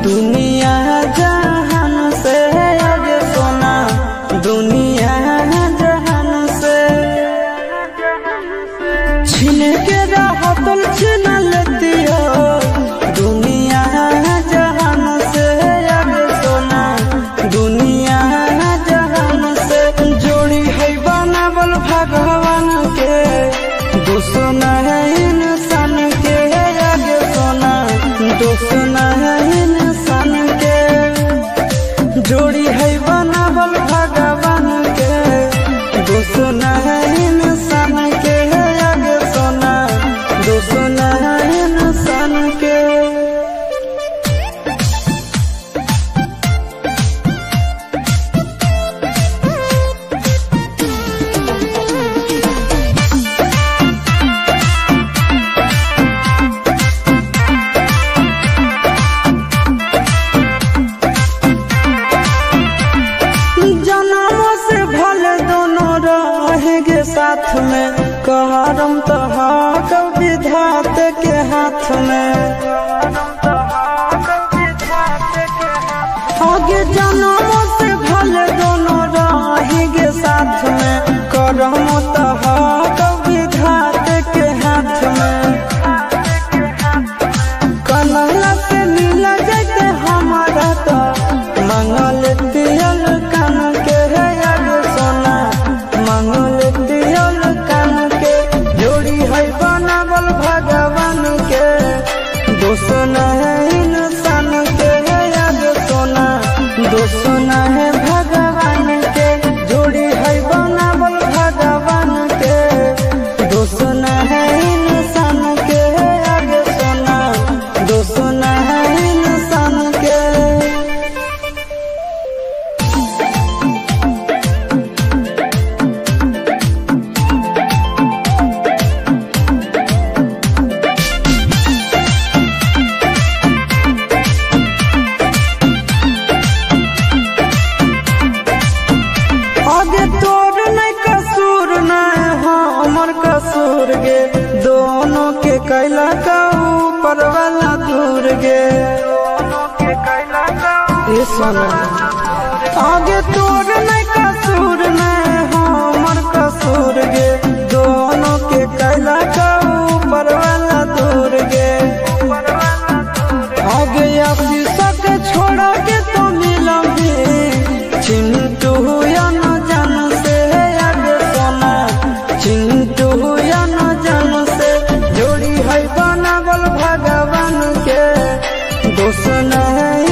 दुनिया जहान से आगे सोना, दुनिया जहान से छीन के राहतल छीन लेती हो। दुनिया जहान से आगे सोना, दुनिया जहान से जोड़ी है बनावल भगवान के, दुश्मन है इंसान के आगे सोना, दुश्मन है इंसान के। जोड़ी है बनावल भगवान के, दुश्मन है इंसान के आगे सोना, दुश्मन है इंसान के। साथ में कहरम तो हाथ विधात के हाथ में, आगे जन्मों से भले दोनों रहेंगे साथ में, करम तो हाथ विधात के हाथ में। कन्हैया से मिल जाते हमारा तो मंगल दियल कान के है आगे सोना, मंगल भगवान के, दुश्मन है इंसान के आगे सोना, दुश्मन है भगवान के। जोड़ी है बनावल भगवान के, दुश्मन है इंसान के आगे सोना, दुश्मन है इंसान के। कसूर गे दोनों के कैला का ऊपर वाला दूर गे, आगे तोर नहीं कसूर नहीं हमर कसूर गे, दोनों के कैला का ऊपर वाला दूर गे। आगे अपनी सक छोड़ा के तो मिलोगे, चिंटू या न जान से आगे सोना, चिंटू या न जान से। जोड़ी है बनावल भगवान के, दुश्मन है